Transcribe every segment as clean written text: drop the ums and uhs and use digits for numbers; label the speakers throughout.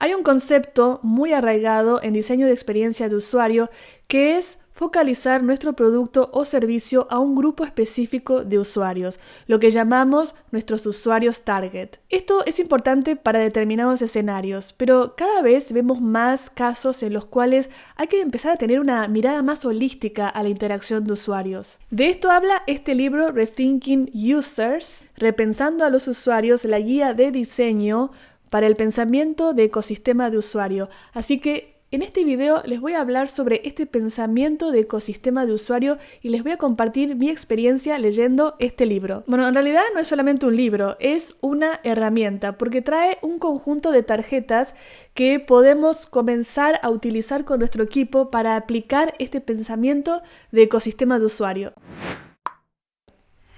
Speaker 1: Hay un concepto muy arraigado en diseño de experiencia de usuario que es focalizar nuestro producto o servicio a un grupo específico de usuarios, lo que llamamos nuestros usuarios target. Esto es importante para determinados escenarios, pero cada vez vemos más casos en los cuales hay que empezar a tener una mirada más holística a la interacción de usuarios. De esto habla este libro Rethinking Users, repensando a los usuarios, la guía de diseño para el pensamiento de ecosistema de usuario. Así que en este video les voy a hablar sobre este pensamiento de ecosistema de usuario y les voy a compartir mi experiencia leyendo este libro. Bueno, en realidad no es solamente un libro, es una herramienta porque trae un conjunto de tarjetas que podemos comenzar a utilizar con nuestro equipo para aplicar este pensamiento de ecosistema de usuario.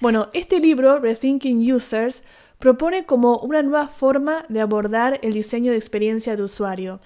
Speaker 1: Bueno, este libro, Rethinking Users, propone como una nueva forma de abordar el diseño de experiencia de usuario.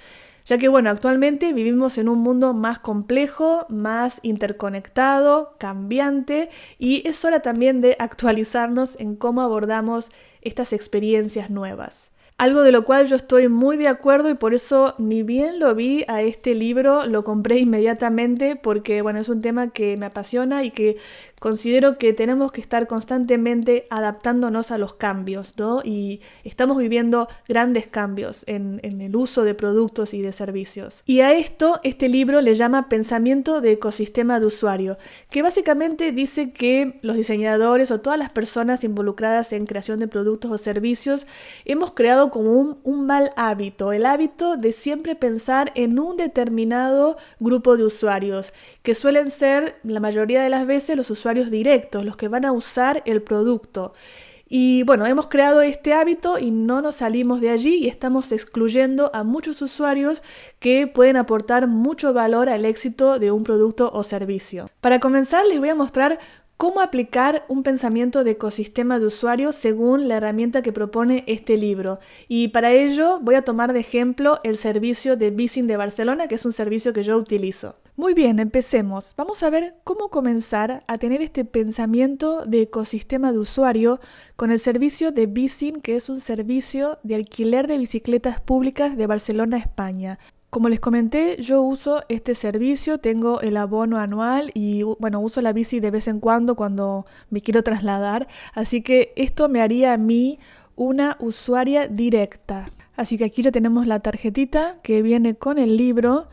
Speaker 1: Ya que, actualmente vivimos en un mundo más complejo, más interconectado, cambiante, y es hora también de actualizarnos en cómo abordamos estas experiencias nuevas. Algo de lo cual yo estoy muy de acuerdo y por eso ni bien lo vi a este libro, lo compré inmediatamente porque, es un tema que me apasiona y que considero que tenemos que estar constantemente adaptándonos a los cambios, ¿no? Y estamos viviendo grandes cambios en el uso de productos y de servicios. Y a esto, este libro le llama pensamiento de ecosistema de usuario, que básicamente dice que los diseñadores o todas las personas involucradas en creación de productos o servicios hemos creado como un mal hábito, el hábito de siempre pensar en un determinado grupo de usuarios, que suelen ser la mayoría de las veces los usuarios directos, los que van a usar el producto. Y hemos creado este hábito y no nos salimos de allí y estamos excluyendo a muchos usuarios que pueden aportar mucho valor al éxito de un producto o servicio. Para comenzar, les voy a mostrar cómo aplicar un pensamiento de ecosistema de usuario según la herramienta que propone este libro. Y para ello voy a tomar de ejemplo el servicio de Bisin de Barcelona, que es un servicio que yo utilizo. Muy bien, empecemos. Vamos a ver cómo comenzar a tener este pensamiento de ecosistema de usuario con el servicio de Bisin, que es un servicio de alquiler de bicicletas públicas de Barcelona, España. Como les comenté, yo uso este servicio, tengo el abono anual y uso la bici de vez en cuando me quiero trasladar, así que esto me haría a mí una usuaria directa. Así que aquí ya tenemos la tarjetita que viene con el libro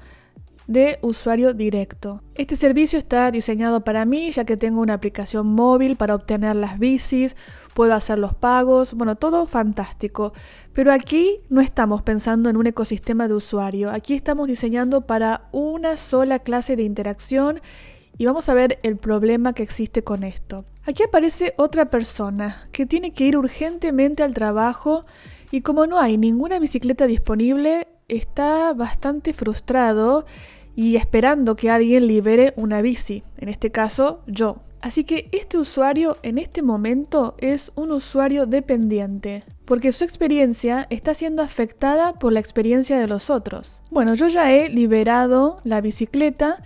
Speaker 1: de usuario directo. Este servicio está diseñado para mí, ya que tengo una aplicación móvil para obtener las bicis, puedo hacer los pagos, todo fantástico. Pero aquí no estamos pensando en un ecosistema de usuario, aquí estamos diseñando para una sola clase de interacción y vamos a ver el problema que existe con esto. Aquí aparece otra persona que tiene que ir urgentemente al trabajo y como no hay ninguna bicicleta disponible, está bastante frustrado y esperando que alguien libere una bici, en este caso yo. Así que este usuario en este momento es un usuario dependiente, porque su experiencia está siendo afectada por la experiencia de los otros. Yo ya he liberado la bicicleta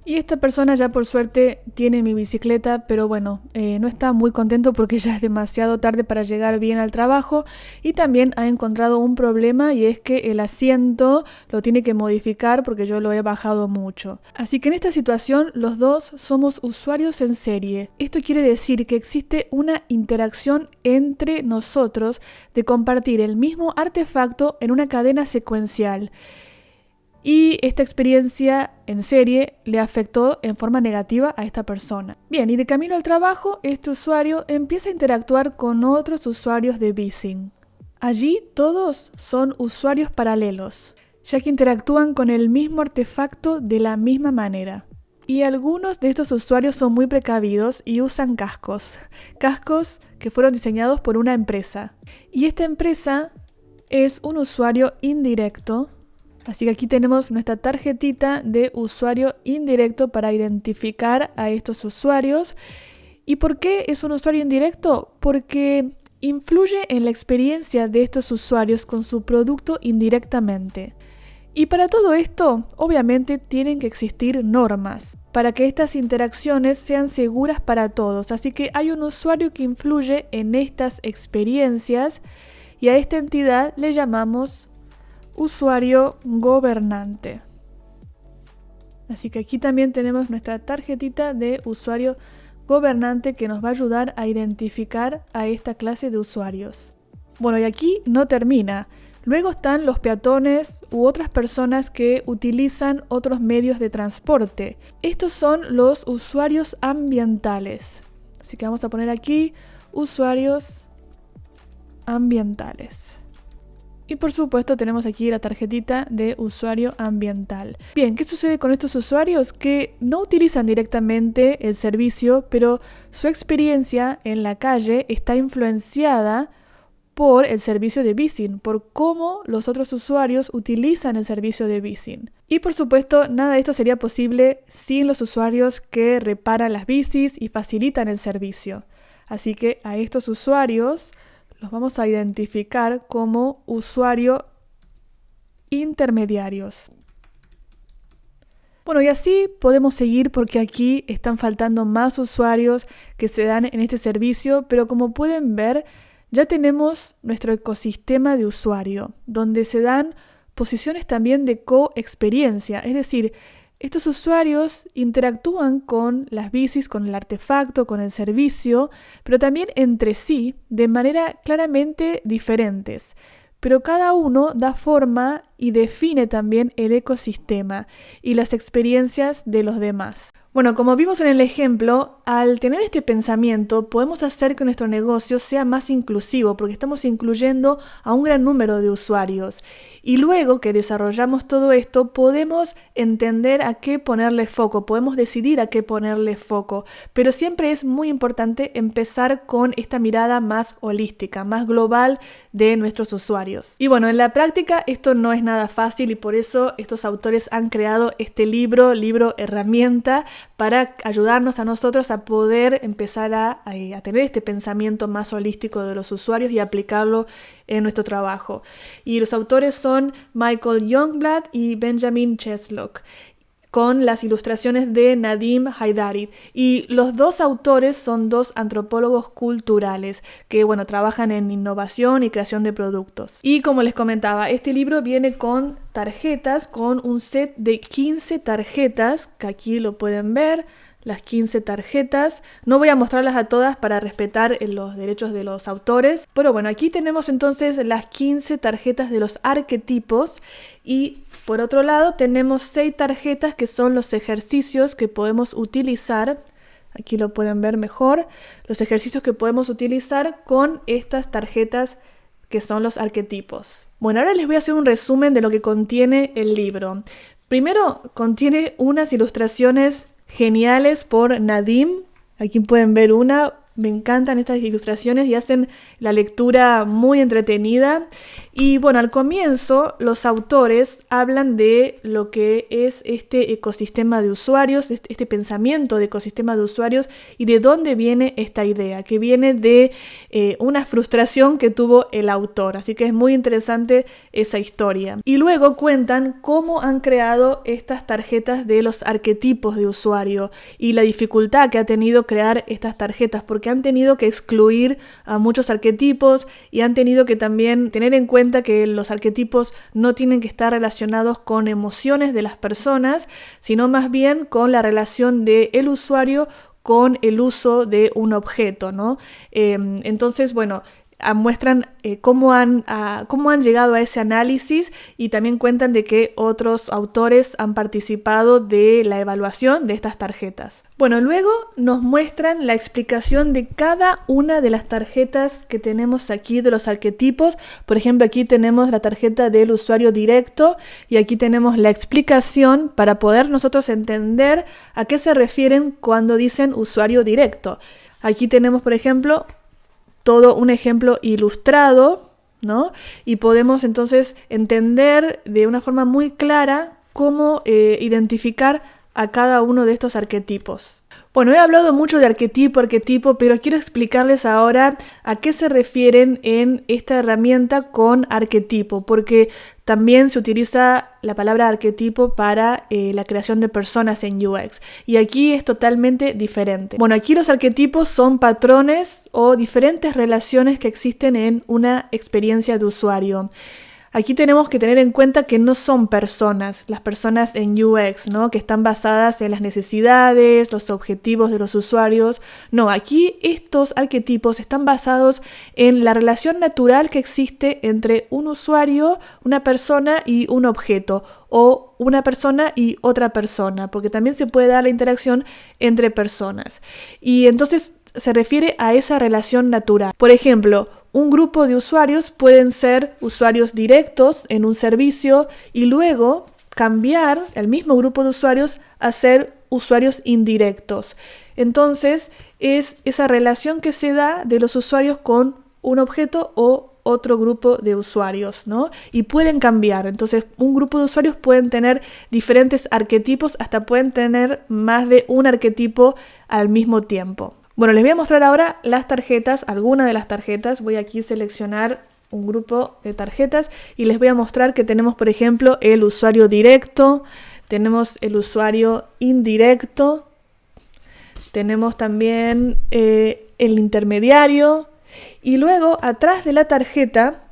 Speaker 1: y esta persona ya por suerte tiene mi bicicleta, pero no está muy contento porque ya es demasiado tarde para llegar bien al trabajo y también ha encontrado un problema y es que el asiento lo tiene que modificar porque yo lo he bajado mucho. Así que en esta situación los dos somos usuarios en serie. Esto quiere decir que existe una interacción entre nosotros de compartir el mismo artefacto en una cadena secuencial. Y esta experiencia en serie le afectó en forma negativa a esta persona. Bien, y de camino al trabajo, este usuario empieza a interactuar con otros usuarios de Bisin. Allí todos son usuarios paralelos, ya que interactúan con el mismo artefacto de la misma manera. Y algunos de estos usuarios son muy precavidos y usan cascos que fueron diseñados por una empresa. Y esta empresa es un usuario indirecto. Así que aquí tenemos nuestra tarjetita de usuario indirecto para identificar a estos usuarios. ¿Y por qué es un usuario indirecto? Porque influye en la experiencia de estos usuarios con su producto indirectamente. Y para todo esto, obviamente, tienen que existir normas para que estas interacciones sean seguras para todos. Así que hay un usuario que influye en estas experiencias y a esta entidad le llamamos usuario gobernante. Así que aquí también tenemos nuestra tarjetita de usuario gobernante que nos va a ayudar a identificar a esta clase de usuarios. Bueno, y aquí no termina. Luego están los peatones u otras personas que utilizan otros medios de transporte. Estos son los usuarios ambientales. Así que vamos a poner aquí usuarios ambientales. Y por supuesto tenemos aquí la tarjetita de usuario ambiental. Bien, ¿qué sucede con estos usuarios? Que no utilizan directamente el servicio, pero su experiencia en la calle está influenciada por el servicio de Bizum, por cómo los otros usuarios utilizan el servicio de Bizum. Y por supuesto, nada de esto sería posible sin los usuarios que reparan las bicis y facilitan el servicio. Así que a estos usuarios los vamos a identificar como usuarios intermediarios. Bueno, y así podemos seguir porque aquí están faltando más usuarios que se dan en este servicio, pero como pueden ver, ya tenemos nuestro ecosistema de usuario, donde se dan posiciones también de coexperiencia, es decir, estos usuarios interactúan con las bicis, con el artefacto, con el servicio, pero también entre sí de manera claramente diferentes. Pero cada uno da forma y define también el ecosistema y las experiencias de los demás. Bueno, como vimos en el ejemplo, al tener este pensamiento podemos hacer que nuestro negocio sea más inclusivo porque estamos incluyendo a un gran número de usuarios. Y luego que desarrollamos todo esto, podemos entender a qué ponerle foco, podemos decidir a qué ponerle foco. Pero siempre es muy importante empezar con esta mirada más holística, más global de nuestros usuarios. Y bueno, en la práctica esto no es nada fácil y por eso estos autores han creado este libro herramienta, para ayudarnos a nosotros a poder empezar a tener este pensamiento más holístico de los usuarios y aplicarlo en nuestro trabajo. Y los autores son Michael Youngblood y Benjamin Cheslock, con las ilustraciones de Nadim Haidari. Y los dos autores son dos antropólogos culturales que, bueno, trabajan en innovación y creación de productos. Y como les comentaba, este libro viene con tarjetas, con un set de 15 tarjetas, que aquí lo pueden ver, las 15 tarjetas. No voy a mostrarlas a todas para respetar los derechos de los autores, pero bueno, aquí tenemos entonces las 15 tarjetas de los arquetipos y por otro lado tenemos 6 tarjetas que son los ejercicios que podemos utilizar. Aquí lo pueden ver mejor, los ejercicios que podemos utilizar con estas tarjetas que son los arquetipos. Bueno, ahora les voy a hacer un resumen de lo que contiene el libro. Primero, contiene unas ilustraciones geniales por Nadim. Aquí pueden ver una. Me encantan estas ilustraciones y hacen la lectura muy entretenida. Y bueno, al comienzo los autores hablan de lo que es este ecosistema de usuarios, este pensamiento de ecosistema de usuarios y de dónde viene esta idea, que viene de una frustración que tuvo el autor. Así que es muy interesante esa historia. Y luego cuentan cómo han creado estas tarjetas de los arquetipos de usuario y la dificultad que ha tenido crear estas tarjetas, porque han tenido que excluir a muchos arquetipos y han tenido que también tener en cuenta que los arquetipos no tienen que estar relacionados con emociones de las personas, sino más bien con la relación del usuario con el uso de un objeto, ¿no? Entonces, bueno, muestran cómo han llegado a ese análisis y también cuentan de que otros autores han participado de la evaluación de estas tarjetas. Bueno, luego nos muestran la explicación de cada una de las tarjetas que tenemos aquí de los arquetipos. Por ejemplo, aquí tenemos la tarjeta del usuario directo y aquí tenemos la explicación para poder nosotros entender a qué se refieren cuando dicen usuario directo. Aquí tenemos, por ejemplo, todo un ejemplo ilustrado, ¿no? Y podemos entonces entender de una forma muy clara cómo identificar a cada uno de estos arquetipos. Bueno, he hablado mucho de arquetipo, pero quiero explicarles ahora a qué se refieren en esta herramienta con arquetipo, porque también se utiliza la palabra arquetipo para la creación de personas en UX, y aquí es totalmente diferente. Bueno, aquí los arquetipos son patrones o diferentes relaciones que existen en una experiencia de usuario. Aquí tenemos que tener en cuenta que no son personas, las personas en UX, ¿no? Que están basadas en las necesidades, los objetivos de los usuarios. No, aquí estos arquetipos están basados en la relación natural que existe entre un usuario, una persona y un objeto, o una persona y otra persona, porque también se puede dar la interacción entre personas. Y entonces se refiere a esa relación natural. Por ejemplo, un grupo de usuarios pueden ser usuarios directos en un servicio y luego cambiar el mismo grupo de usuarios a ser usuarios indirectos. Entonces, es esa relación que se da de los usuarios con un objeto o otro grupo de usuarios, ¿no? Y pueden cambiar. Entonces, un grupo de usuarios pueden tener diferentes arquetipos, hasta pueden tener más de un arquetipo al mismo tiempo. Bueno, les voy a mostrar ahora las tarjetas, algunas de las tarjetas. Voy aquí a seleccionar un grupo de tarjetas y les voy a mostrar que tenemos, por ejemplo, el usuario directo, tenemos el usuario indirecto, tenemos también el intermediario y luego atrás de la tarjeta,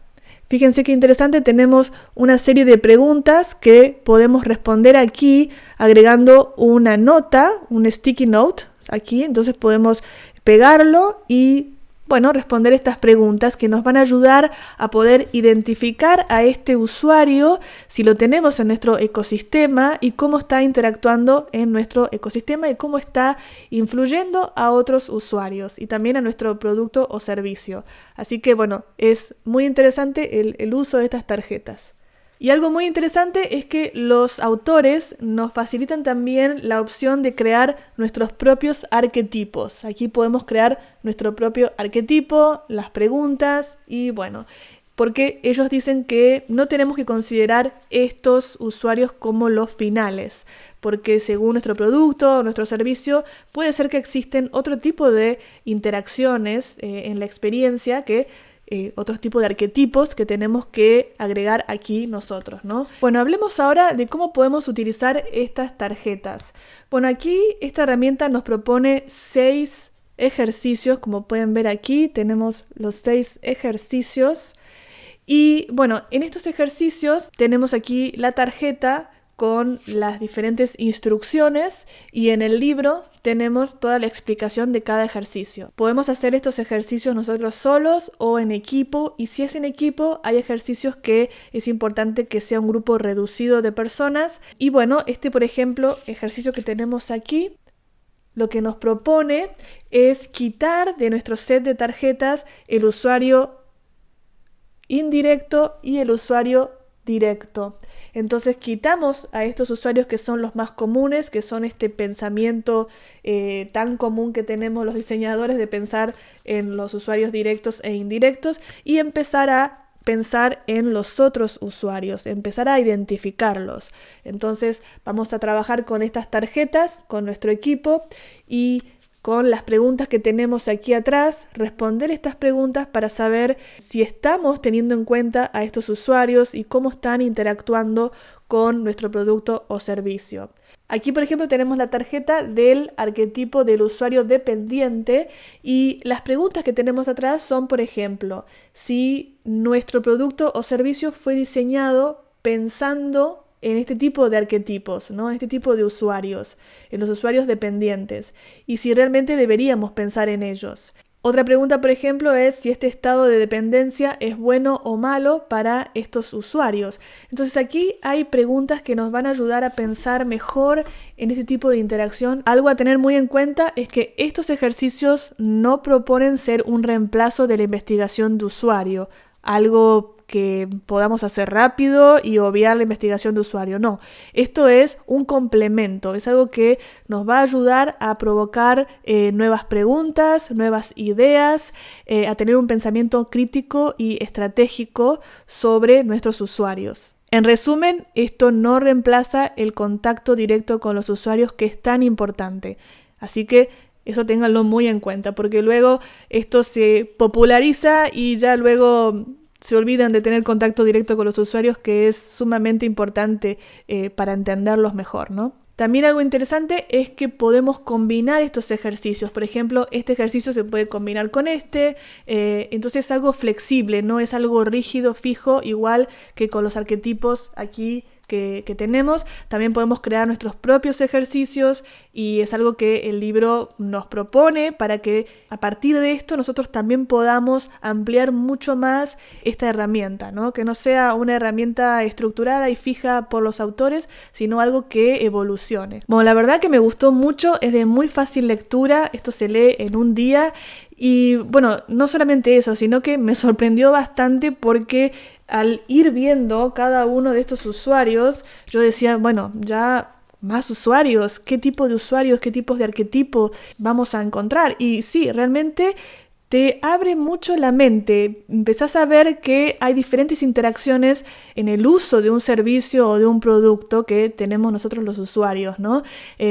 Speaker 1: fíjense qué interesante, tenemos una serie de preguntas que podemos responder aquí agregando una nota, un sticky note. Aquí, entonces podemos pegarlo y, bueno, responder estas preguntas que nos van a ayudar a poder identificar a este usuario si lo tenemos en nuestro ecosistema y cómo está interactuando en nuestro ecosistema y cómo está influyendo a otros usuarios y también a nuestro producto o servicio. Así que, bueno, es muy interesante el uso de estas tarjetas. Y algo muy interesante es que los autores nos facilitan también la opción de crear nuestros propios arquetipos. Aquí podemos crear nuestro propio arquetipo, las preguntas y bueno, porque ellos dicen que no tenemos que considerar estos usuarios como los finales, porque según nuestro producto o nuestro servicio puede ser que existen otro tipo de interacciones en la experiencia que otros tipos de arquetipos que tenemos que agregar aquí nosotros, ¿no? Bueno, hablemos ahora de cómo podemos utilizar estas tarjetas. Bueno, aquí esta herramienta nos propone 6 ejercicios, como pueden ver aquí, tenemos los 6 ejercicios. Y bueno, en estos ejercicios tenemos aquí la tarjeta con las diferentes instrucciones y en el libro tenemos toda la explicación de cada ejercicio. Podemos hacer estos ejercicios nosotros solos o en equipo y si es en equipo hay ejercicios que es importante que sea un grupo reducido de personas y bueno, este por ejemplo ejercicio que tenemos aquí lo que nos propone es quitar de nuestro set de tarjetas el usuario indirecto y el usuario directo. Entonces quitamos a estos usuarios que son los más comunes, que son este pensamiento tan común que tenemos los diseñadores de pensar en los usuarios directos e indirectos y empezar a pensar en los otros usuarios, empezar a identificarlos. Entonces vamos a trabajar con estas tarjetas, con nuestro equipo y con las preguntas que tenemos aquí atrás, responder estas preguntas para saber si estamos teniendo en cuenta a estos usuarios y cómo están interactuando con nuestro producto o servicio. Aquí, por ejemplo, tenemos la tarjeta del arquetipo del usuario dependiente y las preguntas que tenemos atrás son, por ejemplo, si nuestro producto o servicio fue diseñado pensando en este tipo de arquetipos, ¿no? Este tipo de usuarios, en los usuarios dependientes, y si realmente deberíamos pensar en ellos. Otra pregunta, por ejemplo, es si este estado de dependencia es bueno o malo para estos usuarios. Entonces aquí hay preguntas que nos van a ayudar a pensar mejor en este tipo de interacción. Algo a tener muy en cuenta es que estos ejercicios no proponen ser un reemplazo de la investigación de usuario, algo que podamos hacer rápido y obviar la investigación de usuario. No, esto es un complemento, es algo que nos va a ayudar a provocar nuevas preguntas, nuevas ideas, a tener un pensamiento crítico y estratégico sobre nuestros usuarios. En resumen, esto no reemplaza el contacto directo con los usuarios que es tan importante. Así que eso ténganlo muy en cuenta, porque luego esto se populariza y ya luego se olvidan de tener contacto directo con los usuarios, que es sumamente importante para entenderlos mejor, ¿no? También algo interesante es que podemos combinar estos ejercicios. Por ejemplo, este ejercicio se puede combinar con este, entonces es algo flexible, no es algo rígido, fijo, igual que con los arquetipos aquí que tenemos. También podemos crear nuestros propios ejercicios y es algo que el libro nos propone para que a partir de esto nosotros también podamos ampliar mucho más esta herramienta, ¿no? Que no sea una herramienta estructurada y fija por los autores, sino algo que evolucione. Bueno, la verdad que me gustó mucho, es de muy fácil lectura, esto se lee en un día y bueno, no solamente eso, sino que me sorprendió bastante porque al ir viendo cada uno de estos usuarios, yo decía, bueno, ya más usuarios, ¿qué tipo de usuarios, qué tipos de arquetipos vamos a encontrar? Y sí, realmente te abre mucho la mente, empezás a ver que hay diferentes interacciones en el uso de un servicio o de un producto que tenemos nosotros los usuarios, ¿no?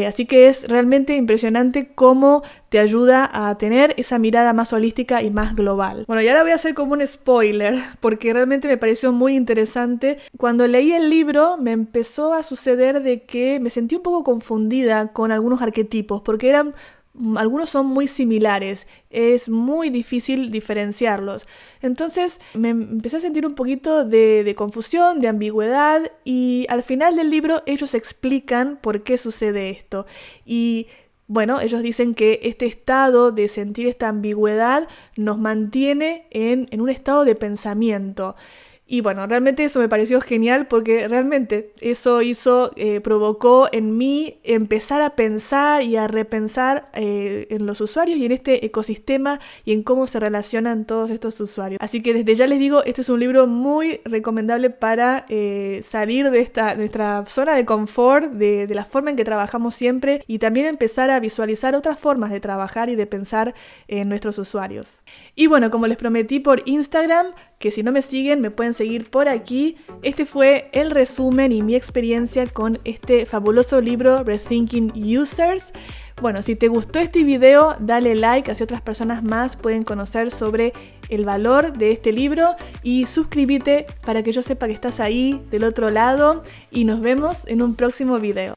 Speaker 1: Así que es realmente impresionante cómo te ayuda a tener esa mirada más holística y más global. Bueno, y ahora voy a hacer como un spoiler, porque realmente me pareció muy interesante. Cuando leí el libro me empezó a suceder de que me sentí un poco confundida con algunos arquetipos, porque algunos son muy similares, es muy difícil diferenciarlos. Entonces me empecé a sentir un poquito de confusión, de ambigüedad, y al final del libro ellos explican por qué sucede esto. Y bueno, ellos dicen que este estado de sentir esta ambigüedad nos mantiene en un estado de pensamiento. Y bueno, realmente eso me pareció genial porque realmente eso provocó en mí empezar a pensar y a repensar en los usuarios y en este ecosistema y en cómo se relacionan todos estos usuarios. Así que desde ya les digo, este es un libro muy recomendable para salir de nuestra zona de confort, de la forma en que trabajamos siempre y también empezar a visualizar otras formas de trabajar y de pensar en nuestros usuarios. Y bueno, como les prometí por Instagram, que si no me siguen me pueden seguir por aquí. Este fue el resumen y mi experiencia con este fabuloso libro Rethinking Users. Bueno, si te gustó este video, dale like, así otras personas más pueden conocer sobre el valor de este libro y suscríbete para que yo sepa que estás ahí del otro lado y nos vemos en un próximo video.